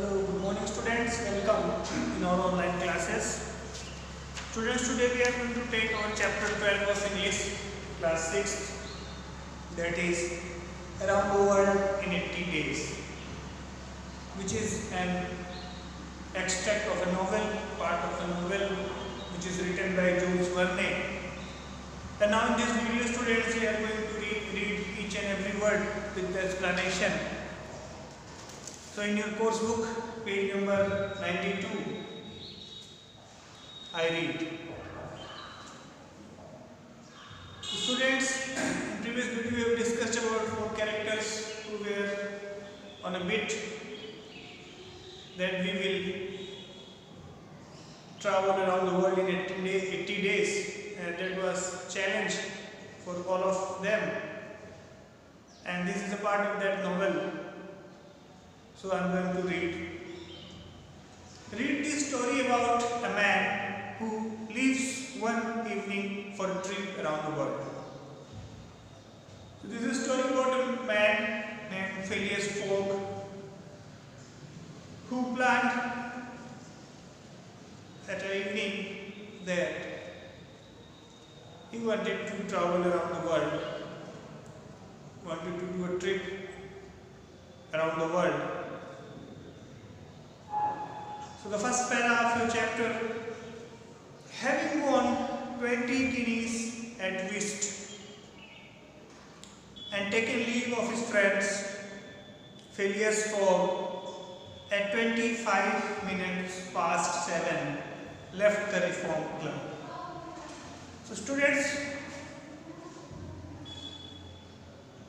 Hello, good morning students. Welcome in our online classes. Students, today we are going to take our chapter 12 of English, class 6, that is Around the World in 80 Days, which is an extract of a novel, part of a novel which is written by Jules Verne. And now in this video, students, we are going to read each and every word with the explanation. So in your course book, page number 92, I read. So students, in previous video we have discussed about 4 characters who were on a bit that we will travel around the world in 80 days, and that was challenge for all of them, and this is a part of that novel. So I am going to read this story about a man who leaves one evening for a trip around the world. So this is a story about a man named Phileas Fogg who planned at an evening that he wanted to travel around the world, wanted to do a trip around the world. So the first para of your chapter: having won 20 guineas at whist and taken leave of his friends, Phileas Fogg at 25 minutes past 7 left the Reform Club. So students,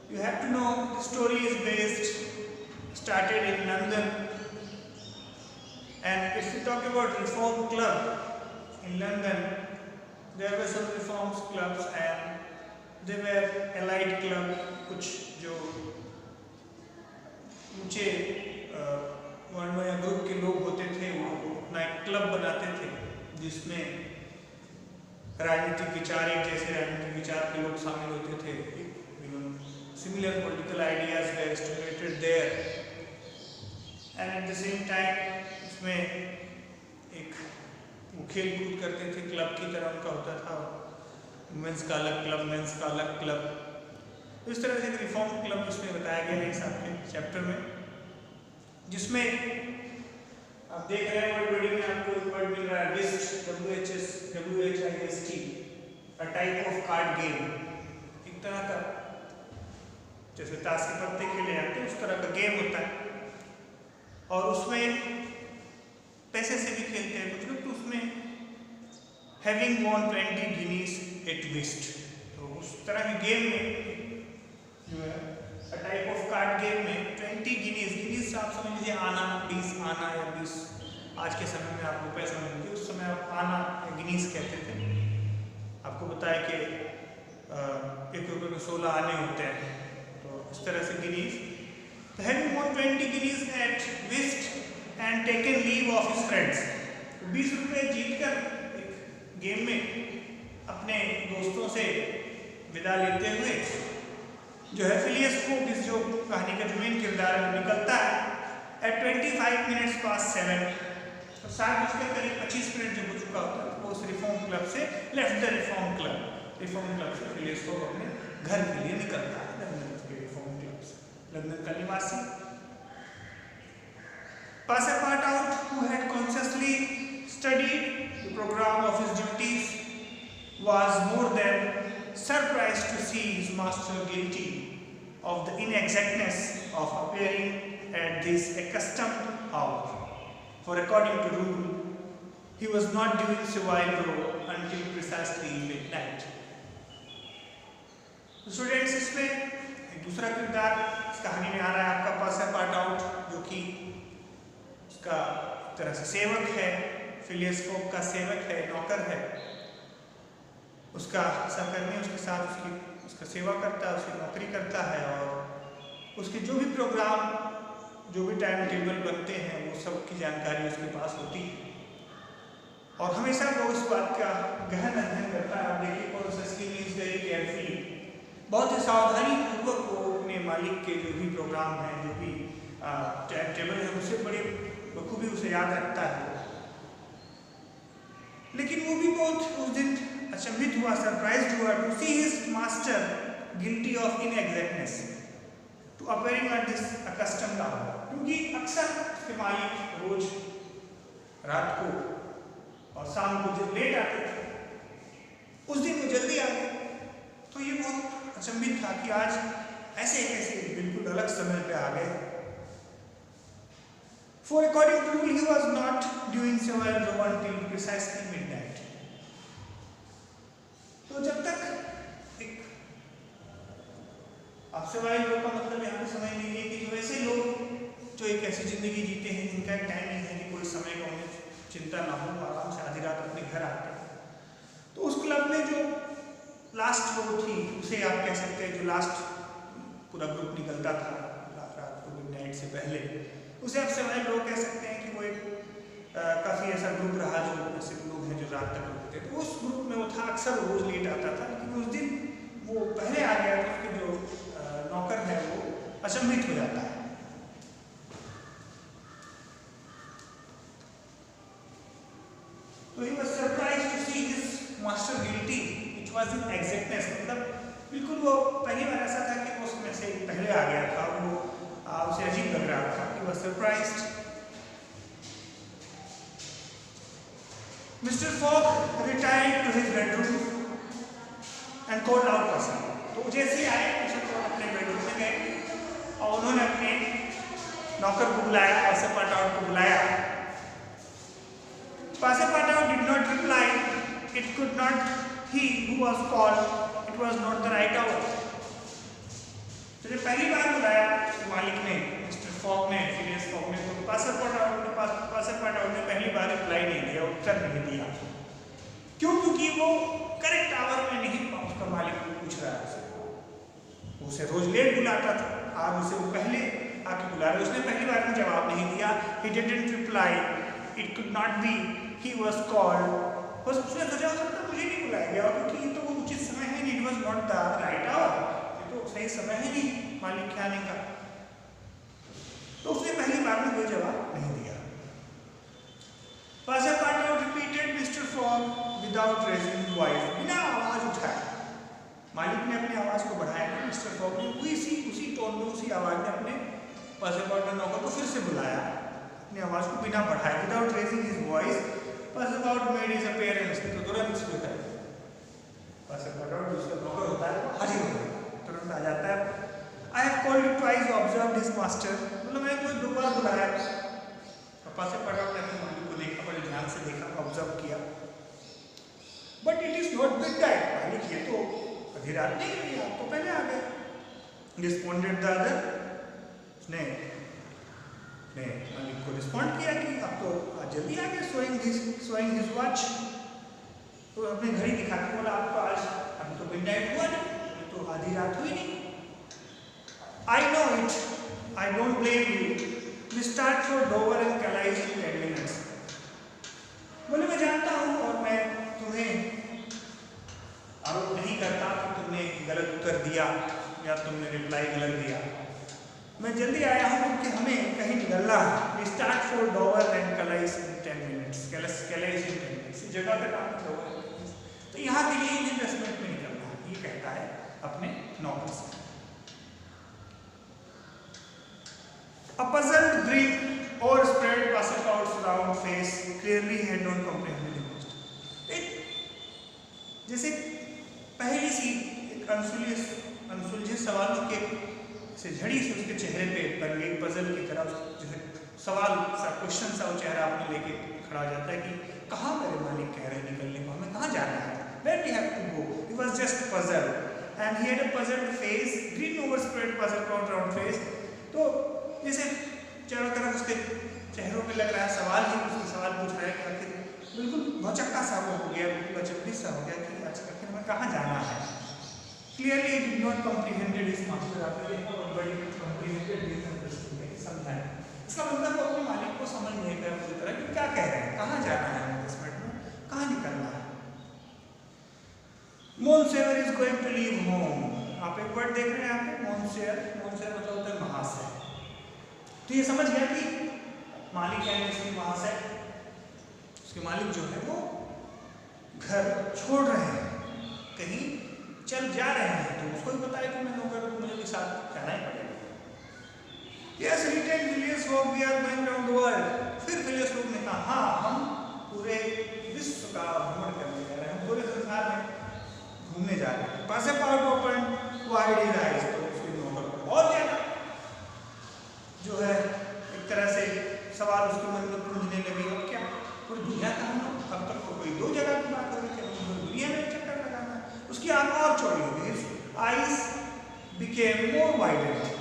you have to know the story is started in London, and if we talk about Reform Club in London, there were some reforms clubs and they were allied club, कुछ जो ऊंचे वर्ण या group के लोग होते थे वो अपना एक क्लब बनाते थे जिसमें राजनीतिक विचार, एक जैसे राजनीतिक विचार के लोग शामिल होते थे. Similar political ideas were stimulated there, and at the same time उसमें एक वो खेल कूद करते थे, क्लब की तरह उनका होता था. वुमेन्स का अलग क्लब, मेंस का अलग क्लब. इस तरह से एक रिफॉर्म क्लब उसमें बताया गया है इस आपके चैप्टर में, जिसमें आप देख रहे हैं वर्ड रीडिंग में आपको एक वर्ड मिल रहा है विस्ट, WHIST, a type of card game. एक तरह का जैसे ताश के पत्ते खेले जाते हैं उस तरह का गेम होता है, और उसमें पैसे से भी खेलते हैं कुछ लोग. तो उसमें हैविंग वॉन 20 guineas एट विस्ट, तो उस तरह के गेम में जो है a type of card game में 20 guineas आप समझ लीजिए आना, 20 आना या 20 आज के समय में आप रुपये समझ लीजिए, उस समय आप आना या गिनीस कहते थे. आपको बताया कि 1 रुपये में 16 आने होते हैं, तो इस तरह से गिनीस. तो having won 20 guineas at whist and taken leave of his friends, 20 रुपये जीतकर एक गेम में अपने दोस्तों से विदा लेते हुए जो है फिलियस फोग, इस जो कहानी का जो मेन किरदार है, निकलता है एट 25 minutes past 7, तो 7:25 जब हो चुका होता है, तो उस रिफॉर्म क्लब से लेफ्ट द रिफॉर्म क्लब से फिलियस फोग अपने घर के लिए निकलता है लंदन के रिफॉर्म क्लब से. लंदन का निवासी Passepartout, who had consciously studied the program of his duties, was more than surprised to see his master guilty of the inexactness of appearing at this accustomed hour, for according to rule, he was not due in Savile Row until precisely midnight. Students, इसमें एक दूसरा किरदार इस कहानी में आ रहा है आपका Passepartout, जो कि उसका एक तरह से सेवक है, फिलियस फोग का सेवक है, नौकर है, उसका सहकर्मी उसके साथ उसका सेवा करता है, उसकी नौकरी करता है, और उसके जो भी प्रोग्राम, जो भी टाइम टेबल बनते हैं, वो सब की जानकारी उसके पास होती है, और हमेशा वो उस बात का गहन अध्ययन करता है. आप देखिए कॉन्शियसली इज वेरी केयरफुली, बहुत ही सावधानी पूर्वक वो अपने मालिक के जो भी प्रोग्राम हैं, जो भी टाइम टेबल है, उसे बड़े बखूबी उसे याद रखता है। लेकिन वो भी बहुत उस दिन अचंभित हुआ, सरप्राइज्ड हुआ to see his master guilty of inexactness to appearing at this accustomed hour, क्योंकि अक्सर उसके मालिक रोज रात को और शाम को जब लेट आते थे, उस दिन वो जल्दी आ गए। तो ये बहुत अचंभित था कि आज ऐसे कैसे बिल्कुल अलग समय पे आ गए। For according to rule, he was not doing Savile Row until precisely midnight. तो जब तक एक आप Savile Row का मतलब यहाँ पे समझ लीजिए कि जो ऐसे लोग जो एक ऐसी जिंदगी जीते हैं जिनका एक टाइम नहीं है कि कोई समय का उन्हें चिंता ना हो, आराम से आधी रात अपने घर आते हैं, तो उस क्लब में जो लास्ट रो थी उसे आप कह सकते हैं, जो लास्ट पूरा ग्रुप निकलता था रात को मिडनाइट से पहले, उसे आप Savile Row कह सकते हैं कि वो एक काफ़ी ऐसा ग्रुप रहा जो ऐसे लोग हैं जो रात तक रुकते थे। तो उस ग्रुप में वो था, अक्सर रोज लेट आता था, लेकिन उस दिन वो पहले आ गया तो उसके जो नौकर है वो अचंभित हो जाता है। तो he was surprised to see his master guilty which was in exactness, मतलब बिल्कुल वो पहली बार ऐसा था कि वो उसमें से पहले आ गया था, वो उसे अजीब लग रहा था। He was surprised. Mr. Fogg retired to his bedroom and called out person. तो जैसे ही आए मिस्टर फॉग अपने बेडरूम में गए और उन्होंने अपने नौकर को बुलाया, पासेपाटाउट को बुलाया। Passepartout did not reply. It could not he who was called. It was not the right hour. तो जब पहली बार बुलाया मालिक ने, मिस्टर फॉग ने, फिलियस फॉग ने, तो पासेपाटाउट ने पहली बार रिप्लाई नहीं दिया, उत्तर नहीं दिया। क्यों? क्योंकि वो करेक्ट आवर में नहीं उसका मालिक पूछ रहा है उसे रोज लेट बुलाता था, आज उसे वो पहले आके बुला रहे, उसने पहली बार में जवाब नहीं दिया। He didn't reply. It could not be he was called. बस उसने सोचा हो सकता मुझे नहीं बुलाया गया क्योंकि ये तो वो उचित समय है नहीं, it was not the right hour, ये तो सही समय है नहीं मालिक के आने का। तो उसने पहली बार में कोई जवाब नहीं दिया। Passepartout repeated Mr. Fogg without raising his voice, बिना आवाज उठाए। मालिक ने अपनी आवाज को बढ़ाया, मिस्टर फॉग ने उसी टोन में, उसी आवाज में अपने पासेपाटाउट नौकर को फिर से बुलाया, अपनी आवाज को बिना बढ़ाए, without raising his voice. Passepartout made his appearance, तो तुरंत जो है पासेपाटाउट जिसका नौकर होता है वो हाजिर हो गया, तुरंत आ जाता है। I have called you twice, observed his master, मतलब मैंने तुम्हें 2 बार बुलाया। पासेपाटाउट ने अपने मालिक को देखा, बड़े ध्यान से देखा, ऑब्जर्व किया। But it is not mid time, मालिक ये तो अभी रात नहीं हुई, आप तो पहले आ गए। रिस्पॉन्डेड द अदर, उसने मालिक को रिस्पॉन्ड किया कि आप तो आज जल्दी आ गए, शोइंग हिज वॉच, तो अपनी घड़ी दिखा के बोला आपको आज अभी तो मिडनाइट हुआ नहीं, अभी तो आधी रात हुई नहीं। I know it, I don't blame you, we start for Dover and Calais in 10 minutes. बोले मैं जानता हूँ और मैं तुम्हें आरोप नहीं करता कि तुमने गलत उत्तर दिया या तुमने रिप्लाई गलत दिया, मैं जल्दी आया हूँ क्योंकि हमें कहीं निकलना है। We start for Dover and Calais in 10 minutes, Calais in 10 minutes, इस जगह का नाम है डोवर, तो यहाँ के लिए इन्हें 10 मिनट में निकलना है, ये कहता है अपने नौकर से। A puzzled grin overspread Passepartout's round face, clearly he had not comprehended the question. जैसे पहली सी एक अनसुलझे सवालों के से झड़ी से उसके चेहरे पे बन गई, पजल की तरह जैसे सवाल सा, क्वेश्चन सा वो चेहरा अपने लेके खड़ा हो जाता है कि कहाँ मेरे मालिक कह रहे हैं निकलने को, हमें कहाँ जाना है, where we have to go. He was just puzzled and he had a puzzled face, grin overspread Passepartout's round face. तो जैसे चारों तरफ उसके चेहरों पे लग रहा है सवाल ही, उसके सवाल पूछ रहा है कि आखिर बिल्कुल भौचक्का सा हो गया, बिल्कुल अचंभित सा हो गया कि आखिर हमें कहाँ जाना है। Clearly he did not comprehended his master, after everybody comprehended his understanding, समझा है। इसका मतलब वो अपने मालिक को समझ नहीं पाया पूरी तरह कि क्या कह रहे हैं, कहाँ जाना है हमें, इस मिनट में कहाँ निकलना है। Monsieur is going to leave home, आप एक वर्ड देख रहे हैं यहाँ पे, Monsieur मतलब होता है महाशय। तो ये समझ गया कि मालिक यानी उसके वहाँ से उसके मालिक जो है वो घर छोड़ रहे हैं, कहीं चल जा रहे हैं, तो उसको भी पता है कि मैं नौकर हूँ, मुझे भी साथ जाना ही पड़ेगा। Yes, returned Phileas Fogg, we are going around the world. फिर फिलियस फोग ने कहा हाँ, हम पूरे विश्व का भ्रमण करने जा रहे हैं, हम पूरे संसार में घूमने जा रहे हैं। पासेपार्ट ओपन वाइड हिज आइज, तो उसके नौकर बहुत ज्यादा जो है एक तरह से सवाल उसके मन में गूंजने लगे, अब क्या पूरी दुनिया का हम अब तक तो कोई 2 जगह की बात कर रहे थे, हम पूरी दुनिया में चक्कर लगाना है। उसकी आंख और चौड़ी हो गई, eyes became more wided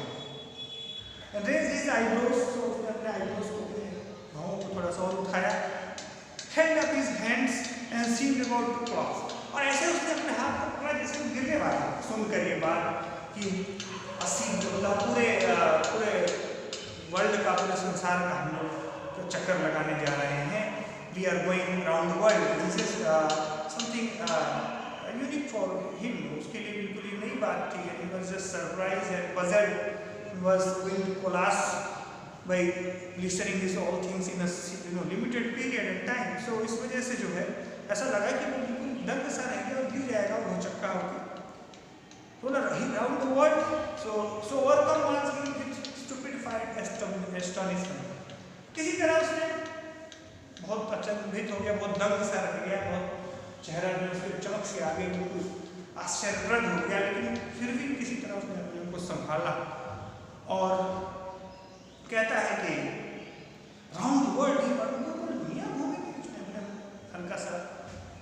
and raised his eyebrows, so उसने अपने eyebrows को भावों को थोड़ा सा और उठाया, held up his hands and seemed about to cross, और ऐसे उसने अपने हाथ को पकड़ा जैसे गिरने वाला। सुनकर ये बात कि 80 मतलब पूरे वर्ल्ड का, पूरे संसार का हम लोग तो चक्कर लगाने जा रहे हैं, we are going around the world, this is something unique for him, उसके लिए बिल्कुल ही नई बात थी, and he was just surprised and puzzled, he was going to collapse by listening these all things in a limited period of time. So इस वजह से जो है ऐसा लगा कि वो बिल्कुल दंग सा रह गया और गिर जाएगा वो चक्का होकर। तो ना he round the world, so overcome was he with stupefied astonishment. किसी तरह उसने बहुत अचंभित हो गया, बहुत दंग सा रह गया, बहुत चेहरा में उसके चमक से आगे बिल्कुल आश्चर्यप्रद हो गया, लेकिन फिर भी किसी तरह उसने अपने को संभाला और कहता है कि राउंड द वर्ल्ड ही पूरी दुनिया घूमेंगे। उसने अपने हल्का सा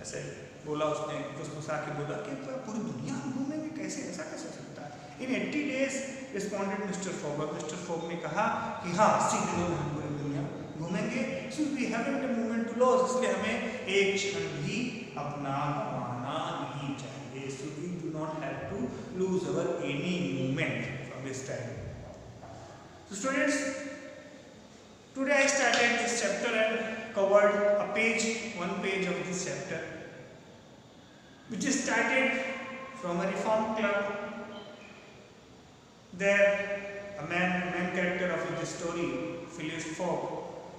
ऐसे बोला, उसने गुस्सा के बोला कि पूरी दुनिया हम घूमेंगे, कैसे, ऐसा कैसे सकता है। इन 80 days रिस्पॉन्डेड मिस्टर फोग, और मिस्टर फोग ने कहा कि हाँ 80 दिनों में हम पूरी दुनिया घूमेंगे। So we haven't a moment to lose, इसलिए हमें एक क्षण भी अपना गंवाना नहीं चाहिए। So we do not have to lose our any moment from this time. So students, today I started this chapter and covered one page of this chapter, which is started from a reform club. There, a main character of this story, Phileas Fogg,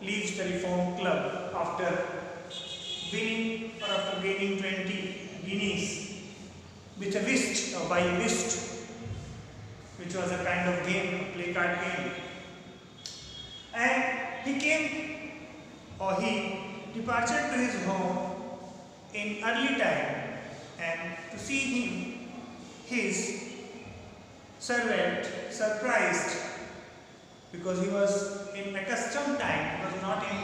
leaves the reform club after gaining 20 guineas with a whist, or by whist, which was a kind of game, a play card game. And he departed to his home in early time, and to see him, his servant surprised, because he was in accustomed time, he was not in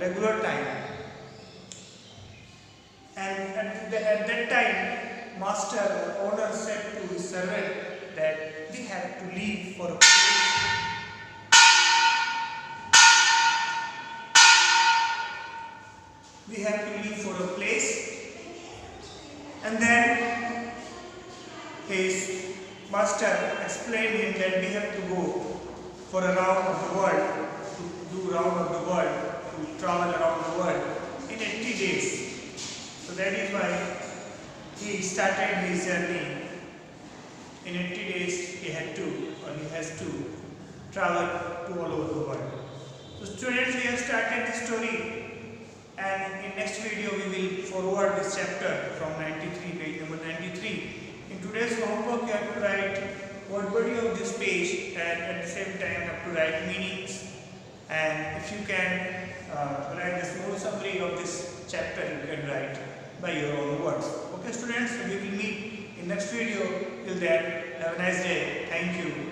regular time. And at that time, master or owner said to his servant that we have to leave for a place. We have to leave for a place, and then his master explained him that we have to go for a round of the world, to do round of the world, to travel around the world in 80 days. So that is why he started his journey. In 80 days he has to travel to all over the world. So students, we have started this story, and in next video we will forward this chapter from 93, page number 93. In today's homework you have to write word body of this page, and at the same time have to write meanings, and if you can write the small summary of this chapter, you can write by your own words. Okay students, we will meet in next video. Till then, have a nice day. Thank you.